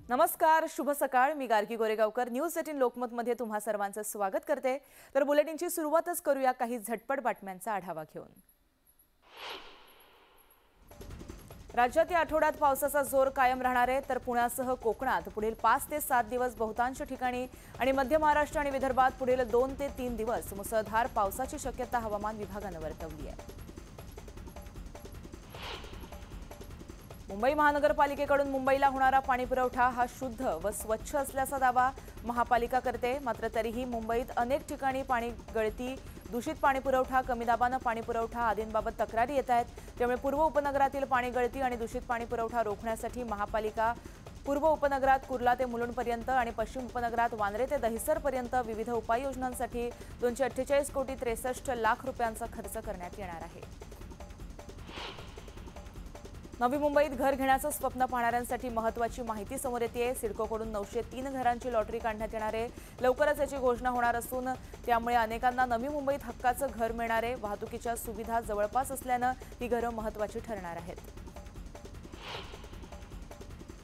नमस्कार, शुभ सकाळ. मी गार्गी गोरेगावकर न्यूज 18 लोकमत मध्ये तुम्हा सर्वांचं स्वागत करते. तर बुलेटिनची सुरुवातच करूया काही झटपट बातम्यांचा आढावा घेऊन. राज्यात या आठवड्यात पावसाचा जोर कायम राहणार आहे. तर पुण्यासह कोकणात पुढील 5 ते 7 दिवस बहुतांश ठिकाणी आणि मध्य महाराष्ट्र आणि विदर्भात पुढील 2 ते 3 दिवस मुसळधार पावसाची शक्यता हवामान विभागाने वर्तवली आहे. मुंबई महानगरपालिकेकडून मुंबईला होणारा पाणीपुरवठा हा शुद्ध व स्वच्छ असल्याचा दावा महापालिका करते. मात्र तरीही मुंबईत अनेक ठिकाणी पाणी गळती, दूषित पाणीपुरवठा, कमी दाबाने पाणीपुरवठा आदींबाबत तक्रारी येत आहेत. त्यामुळे पूर्व उपनगरातील पाणी गळती आणि दूषित पाणीपुरवठा रोखण्यासाठी महापालिका पूर्व उपनगरात कुर्ला ते मुलुंडपर्यंत आणि पश्चिम उपनगरात वांद्रे ते दहिसरपर्यंत विविध उपाययोजनांसाठी 248 कोटी 63 लाख रुपयांचा खर्च करण्यात येणार आहे. नवी मुंबईत घर घेण्याचं स्वप्न पाहणाऱ्यांसाठी महत्त्वाची माहिती समोर येते. सिडकोकडून 903 घरांची लॉटरी काढण्यात येणार आहे. लवकरच याची घोषणा होणार असून त्यामुळे अनेकांना नवी मुंबईत हक्काचं घर मिळणार आहे. वाहतुकीच्या सुविधा जवळपास असल्यानं ही घरं महत्त्वाची ठरणार आहेत.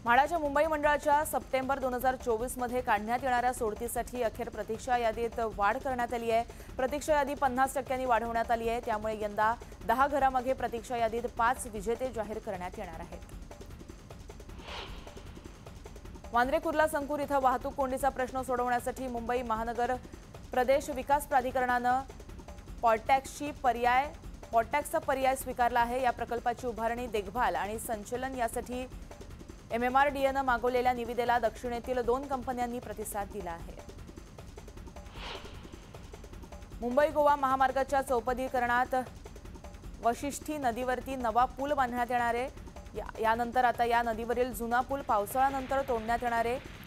म्हाडाच्या मुंबई मंडळाच्या सप्टेंबर 2024 मध्ये काढण्यात येणाऱ्या सोडतीसाठी अखेर प्रतीक्षा यादीत वाढ करण्यात आली आहे. प्रतीक्षा यादी 50% वाढवण्यात आली आहे. त्यामुळे यंदा 10 घरामागे प्रतीक्षा यादीत 5 विजेते जाहीर करण्यात येणार आहेत. वांद्रे कुर्ला संकुर इथं वाहतूक कोंडीचा प्रश्न सोडवण्यासाठी मुंबई महानगर प्रदेश विकास प्राधिकरणानं पॉटॅक्सचा पर्याय स्वीकारला आहे. या प्रकल्पाची उभारणी, देखभाल आणि संचलन यासाठी MMRDAनं मागवलेल्या निविदेला दक्षिणेतील 2 कंपन्यांनी प्रतिसाद दिला आहे. मुंबई गोवा महामार्गाच्या चौपदरीकरणात वशिष्ठी नदीवरती नवा पूल बांधण्यात येणार आहे. यानंतर आता या नदीवरील जुना पूल पावसाळ्यानंतर तोडण्यात येणार आहे.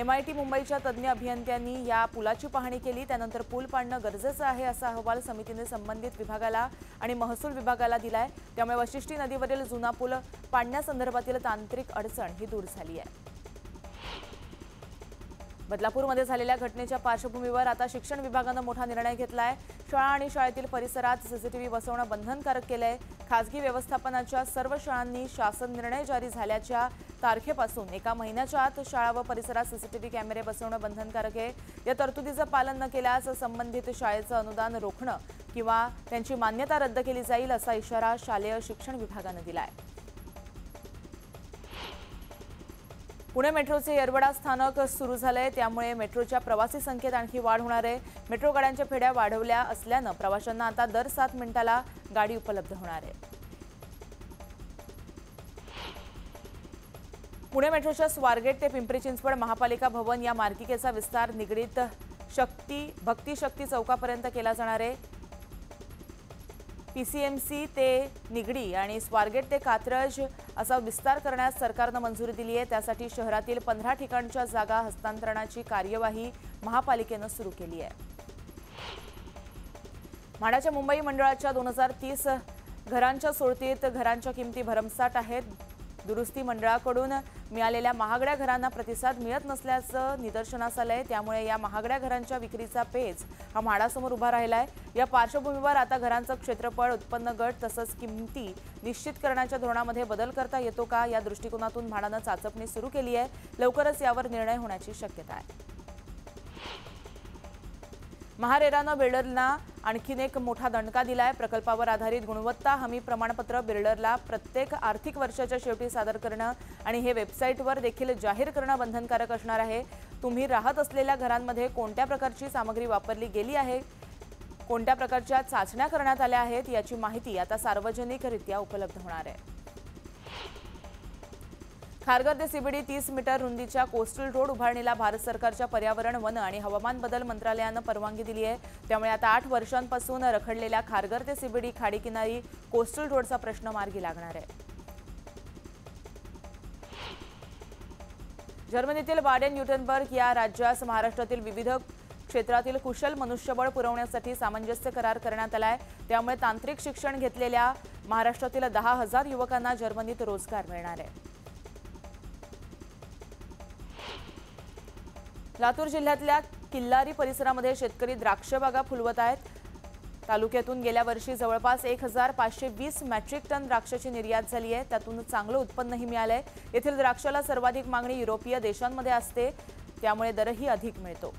MIT मुंबईच्या तज्ज्ञ अभियंत्यांनी या पुलाची पाहणी केली. त्यानंतर पूल पाडणं गरजेचं आहे असा अहवाल समितीने संबंधित विभागाला आणि महसूल विभागाला दिलाय. त्यामुळे वशिष्ठी नदीवरील जुना पूल पाडण्यासंदर्भातील तांत्रिक अडचण ही दूर झाली आहे. बदलापूरमध्ये झालेल्या घटनेच्या पार्श्वभूमीवर आता शिक्षण विभागानं मोठा निर्णय घेतलाय. शाळा आणि शाळेतील परिसरात CCTV बसवणं बंधनकारक केलंय. खासगी व्यवस्थापनाच्या सर्व शाळांनी शासन निर्णय जारी झाल्याच्या तारखेपासून 1 महिन्याच्या आत शाळा व परिसरात CCTV कॅमेरे बसवणं बंधनकारक आहे. या तरतुदीचं पालन न केल्यास संबंधित शाळेचं अनुदान रोखणं किंवा त्यांची मान्यता रद्द केली जाईल असा इशारा शालेय शिक्षण विभागानं दिलाय. पुणे मेट्रोचे येरवडा स्थानक सुरू झालंय. त्यामुळे मेट्रोच्या प्रवासी संख्येत आणखी वाढ होणार आहे. मेट्रो गाड्यांच्या फेऱ्या वाढवल्या असल्यानं प्रवाशांना आता दर 7 मिनिटाला गाडी उपलब्ध होणार आहे. पुणे मेट्रोच्या स्वारगेट ते पिंपरी चिंचवड महापालिका भवन या मार्गिकेचा विस्तार निगडीत भक्ती शक्ती चौकापर्यंत केला जाणार आहे. PCMC ते निगडी आणि स्वारगेट ते कात्रज असा विस्तार करण्यास सरकारनं मंजुरी दिली आहे. त्यासाठी शहरातील 15 ठिकाणच्या जागा हस्तांतरणाची कार्यवाही महापालिकेनं सुरू केली आहे. म्हाडाच्या मुंबई मंडळाच्या 2030 घरांच्या सोडतीत घरांच्या किमती भरमसाठ आहेत. दुरुस्ती मंडळाकडून मिळालेल्या महागड्या घरांना प्रतिसाद मिळत नसल्याचं निदर्शनास आलंय. त्यामुळे या महागड्या घरांच्या विक्रीचा पेच हा म्हाडासमोर उभा राहिलाय. या पार्श्वभूमीवर आता घरांचं क्षेत्रफळ, उत्पन्न गट तसंच किमती निश्चित करण्याच्या धोरणामध्ये बदल करता येतो का या दृष्टिकोनातून म्हाडानं चाचपणी सुरू केली आहे. लवकरच यावर निर्णय होण्याची शक्यता आहे. महारेरानं बिल्डरना आणखीन एक मोठा दणका दिलाय. प्रकल्पावर आधारित गुणवत्ता हमी प्रमाणपत्र बिल्डरला प्रत्येक आर्थिक वर्षाच्या शेवटी सादर करणं आणि हे वेबसाईटवर देखील जाहीर करणं बंधनकारक असणार आहे. तुम्ही राहत असलेल्या घरांमध्ये कोणत्या प्रकारची सामग्री वापरली गेली आहे, कोणत्या प्रकारच्या चाचण्या करण्यात आल्या आहेत याची माहिती आता सार्वजनिकरित्या उपलब्ध होणार आहे. खारघर ते CBD 30 मीटर रुंदीच्या कोस्टल रोड उभारणीला भारत सरकारच्या पर्यावरण, वन आणि हवामान बदल मंत्रालयानं परवानगी दिली आहे. त्यामुळे आता 8 वर्षांपासून रखडलेल्या खारघर ते CBD खाडीकिनारी कोस्टल रोडचा प्रश्न मार्गी लागणार आहे. जर्मनीतील बाडेन-न्यूटनबर्ग या राज्यास महाराष्ट्रातील विविध क्षेत्रातील कुशल मनुष्यबळ पुरवण्यासाठी सामंजस्य करार करण्यात आलाय. त्यामुळे तांत्रिक शिक्षण घेतलेल्या महाराष्ट्रातील 10,000 युवकांना जर्मनीत रोजगार मिळणार आहे. लातूर जिल्ह्यातल्या किल्लारी परिसरामध्ये शेतकरी द्राक्ष बागा फुलवत आहेत. तालुक्यातून गेल्या वर्षी जवळपास 1520 मेट्रिक टन द्राक्षाची निर्यात झाली आहे। त्यातून चांगलं उत्पन्नही मिळालंय। येथील द्राक्षाला सर्वाधिक मागणी युरोपीय देशांमध्ये असते, त्यामुळे दरही अधिक मिळतो।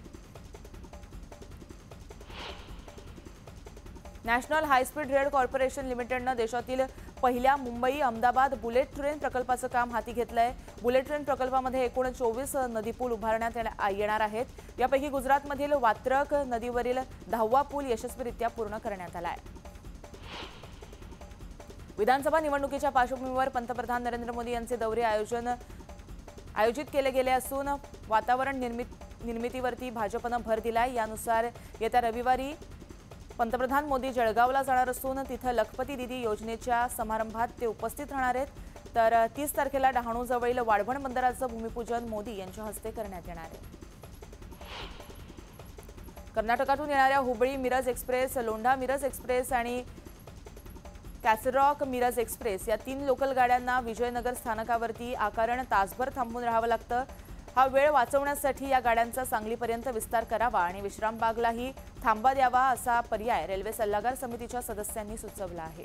National high speed rail corporation लिमिटेडने देशातील पहिल्या मुंबई अहमदाबाद बुलेट ट्रेन प्रकल्पाचं काम हाती घेतलंय। बुलेट ट्रेन प्रकल्पामध्ये एकूण 24 नदीपूल उभारण्यात येणार आहेत। यापैकी गुजरातमधील वात्रक नदीवरील 10वा पूल यशस्वीरित्या पूर्ण करण्यात आलाय। विधानसभा निवडणुकीच्या पार्श्वभूमीवर पंतप्रधान नरेंद्र मोदी यांचे दौरे आयोजित केले गेले असून वातावरण निर्मितीवरती भाजपने भर दिलाय। यानुसार येत्या रविवारी पंतप्रधान मोदी जळगावला जाणार असून तिथे लखपती दिदी योजनेच्या समारंभात ते उपस्थित राहणार आहेत। तर 30 तारखेला डहाणूजवळील वाढवण बंदराचं भूमिपूजन मोदी यांच्या हस्ते करण्यात येणार आहे। कर्नाटकातून येणाऱ्या हुबळी मिरज एक्सप्रेस, लोंढा मिरज एक्सप्रेस आणि कॅसरॉक मिरज एक्सप्रेस या 3 लोकल गाड्यांना विजयनगर स्थानकावरती आकारण तासभर थांबून राहावं लागतं। हा वेळ वाचवण्यासाठी या गाड्यांचा सांगलीपर्यंत विस्तार करावा आणि विश्रामबागलाही थांबा द्यावा असा पर्याय रेल्वे सल्लागार समितीच्या सदस्यांनी सुचवला आहे।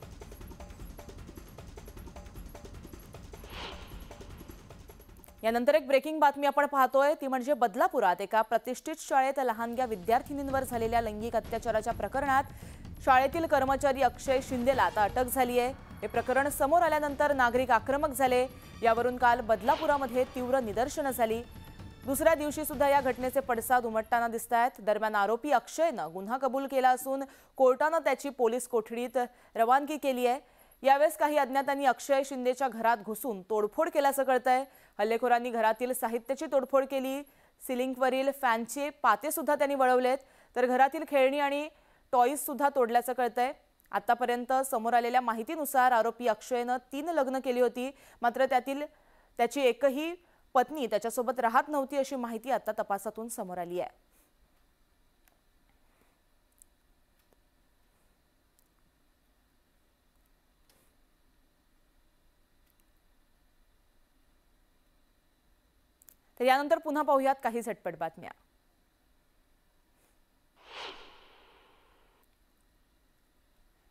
यानंतर एक ब्रेकिंग बातमी आपण पाहतोय, ती म्हणजे बदलापुरात एका प्रतिष्ठित शाळेत लहानग्या विद्यार्थिनींवर झालेल्या लैंगिक अत्याचाराच्या प्रकरणात शाळेतील कर्मचारी अक्षय शिंदेला आता अटक झाली आहे। हे प्रकरण समोर आल्यानंतर नागरिक आक्रमक झाले। यावरून काल बदलापुरामध्ये तीव्र निदर्शनं झाली। दुसऱ्या दिवशी सुद्धा या घटनेचे पडसाद उमटताना दिसतायत। दरम्यान आरोपी अक्षयनं गुन्हा कबूल केला असून कोर्टानं त्याची पोलीस कोठडीत रवानगी केली आहे। यावेळेस काही अज्ञातांनी अक्षय शिंदेच्या घरात घुसून तोडफोड केल्याचं कळतंय। हल्लेखोरांनी घरातील साहित्याची तोडफोड केली। सिलिंगवरील फॅनचे पाते सुद्धा त्यांनी वळवलेत, तर घरातील खेळणी आणि टॉयज सुद्धा तोडल्याचं कळतंय। आतापर्यंत समोर आलेल्या माहितीनुसार आरोपी अक्षयनं 3 लग्न केली होती, मात्र त्याची एकही पत्नी त्याच्यासोबत राहत नव्हती अशी माहिती आता तपासातून समोर आली आहे। तर यानंतर पुन्हा पाहूयात काही झटपट बातम्या।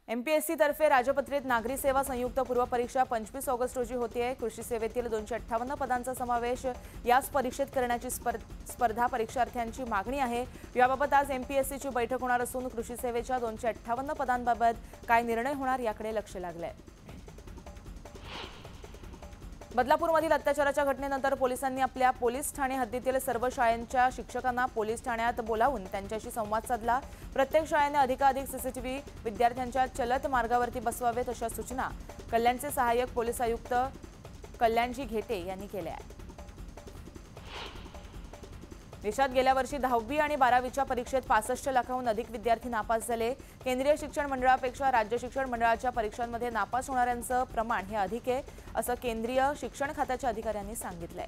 एमपीएससी तर्फे राजपत्रित नागरी सेवा संयुक्त पूर्व परीक्षा 25 ऑगस्ट रोजी होते। कृषी सेवेतील 258 पदांचा समावेश याच परीक्षेत करण्याची स्पर्धा परीक्षार्थ्यांची मागणी आहे। याबाबत आज एमपीएससीची बैठक होणार असून कृषी सेवेच्या 258 पदांबाबत काय निर्णय होणार याकडे लक्ष लागलंय। बदलापूरमधील अत्याचाराच्या घटनेनंतर पोलिसांनी आपल्या पोलीस ठाणे हद्दीतील सर्व शाळांच्या शिक्षकांना पोलीस ठाण्यात बोलावून त्यांच्याशी संवाद साधला। प्रत्येक शाळेने अधिकाधिक सीसीटीव्ही विद्यार्थ्यांच्या चलत मार्गावरती बसवावेत अशा सूचना कल्याणचे सहाय्यक पोलीस आयुक्त कल्याणजी घेटे यांनी केल्या आहेत। देशात गेल्या वर्षी 10वी आणि 12वीच्या परीक्षेत 65 लाखांहून अधिक विद्यार्थी नापास झाले। केंद्रीय शिक्षण मंडळापेक्षा राज्य शिक्षण मंडळाच्या परीक्षांमध्ये नापास होणाऱ्यांचं प्रमाण हे अधिक आहे असं केंद्रीय शिक्षण खात्याच्या अधिकाऱ्यांनी सांगितलंय।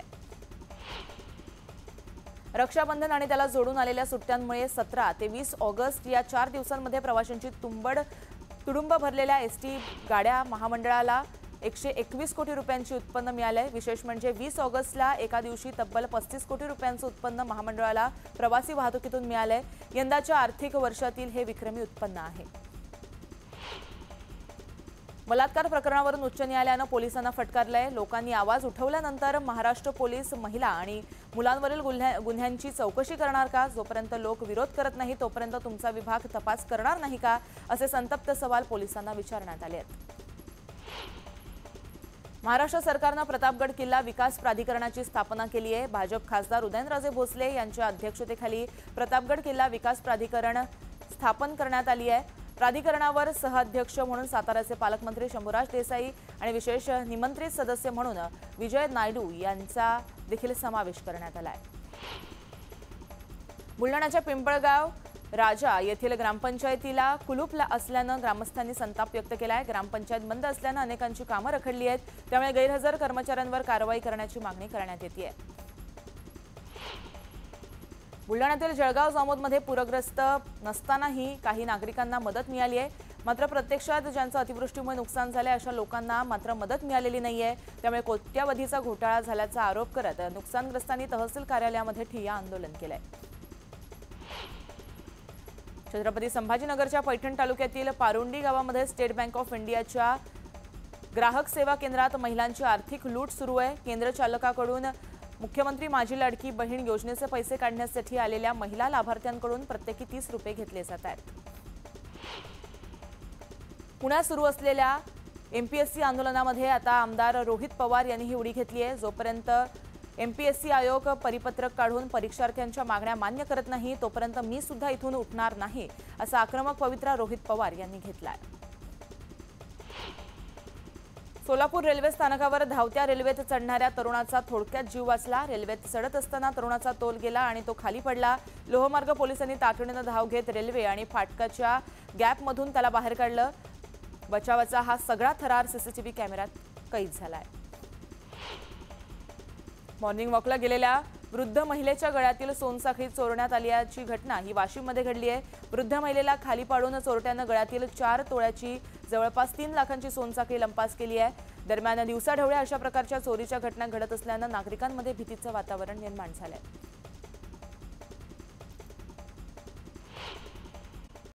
रक्षाबंधन आणि त्याला जोडून आलेल्या सुट्ट्यांमुळे 17 ते 20 ऑगस्ट या 4 दिवसांमध्ये प्रवाशांची तुडुंब भरलेल्या एसटी गाड्या महामंडळाला 121 कोटी रुपयांची उत्पन्न मिळाले। विशेष म्हणजे 20 ऑगस्टला एका दिवशी तब्बल 35 कोटी रुपयांचं उत्पन्न महामंडळाला प्रवासी वाहतुकीतून मिळाले। यंदाच्या आर्थिक वर्षातील हे विक्रमी उत्पन्न आहे। बलात्कार प्रकरणावरून उच्च न्यायालयानं पोलिसांना फटकारलंय। लोकांनी आवाज उठवल्यानंतर महाराष्ट्र पोलीस महिला आणि मुलांवरील गुन्ह्यांची चौकशी करणार का? जोपर्यंत लोक विरोध करत नाही तोपर्यंत तुमचा विभाग तपास करणार नाही का? असे संतप्त सवाल पोलिसांना विचारण्यात आले आहेत। महाराष्ट्र सरकारने प्रतापगड किल्ला विकास प्राधिकरणाची स्थापना केली आहे। भाजप खासदार उदयनराजे भोसले यांच्या अध्यक्षतेखाली प्रतापगड किल्ला विकास प्राधिकरण स्थापन करण्यात आली आहे। प्राधिकरणावर सहअध्यक्ष म्हणून साताऱ्याचे पालकमंत्री शंभूराज देसाई आणि विशेष निमंत्रित सदस्य म्हणून विजय नायडू यांचा देखील समावेश करण्यात आला आहे। बुलढाण्याच्या पिंपळगाव राजा येथील ग्रामपंचायतीला कुलूप असल्यानं ग्रामस्थांनी संताप व्यक्त केलाय। ग्रामपंचायत बंद असल्यानं अनेकांची कामं रखडली आहेत, त्यामुळे गैरहजर कर्मचाऱ्यांवर कारवाई करण्याची मागणी करण्यात येते। बुलढाण्यातील जळगाव जामोदमध्ये पूरग्रस्त नसतानाही काही नागरिकांना मदत मिळाली आहे, मात्र प्रत्यक्षात ज्यांचं अतिवृष्टीमुळे नुकसान झाले अशा लोकांना मात्र मदत मिळालेली नाहीये। त्यामुळे कोट्यावधीचा घोटाळा झाल्याचा आरोप करत नुकसानग्रस्तांनी तहसील कार्यालयामध्ये ठिय्या आंदोलन केलंय। छत्रपती संभाजीनगरच्या पैठण तालुक्यातील पारुंडी गावामध्ये स्टेट बँक ऑफ इंडियाच्या ग्राहक सेवा केंद्रात महिलांची आर्थिक लूट सुरू आहे। केंद्र चालकाकडून मुख्यमंत्री माझी लाडकी बहीण योजनेचे पैसे काढण्यासाठी आलेल्या महिला लाभार्थ्यांकडून प्रत्येकी 30 रुपये घेतले जात आहेत। पुण्यात सुरू असलेल्या एमपीएससी आंदोलनामध्ये आता आमदार रोहित पवार यांनी ही उडी घेतली आहे। जोपर्यंत एमपीएससी आयोग परिपत्रक काढून परीक्षार्थ्यांच्या मागण्या मान्य करत नाही तोपर्यंत मी सुद्धा इथून उठणार नाही, असा आक्रमक पवित्रा रोहित पवार यांनी घेतलाय। सोलापूर रेल्वे स्थानकावर धावत्या रेल्वेत चढणाऱ्या तरुणाचा थोडक्यात जीव वाचला। रेल्वेत चढत असताना तरुणाचा तोल गेला आणि तो खाली पडला। लोहमार्ग पोलिसांनी तातडीने धाव घेत रेल्वे आणि फाटकाच्या गॅपमधून त्याला बाहेर काढलं। बचावाचा हा सगळा थरार सीसीटीव्ही कॅमेऱ्यात कैद झालाय। मॉर्निंग वॉकला गेलेल्या वृद्ध महिलेच्या गळ्यातील सोनसाखळी चोरण्यात आल्याची घटना ही वाशिममध्ये घडली आहे। वृद्ध महिलेला खाली पाडून चोरट्यानं गळ्यातील 4 तोळ्याची जवळपास 3 लाखांची सोनसाखळी लंपास केली आहे। दरम्यान दिवसाढवळ्या अशा प्रकारच्या चोरीच्या घटना घडत असल्यानं नागरिकांमध्ये भीतीचं वातावरण निर्माण झालंय।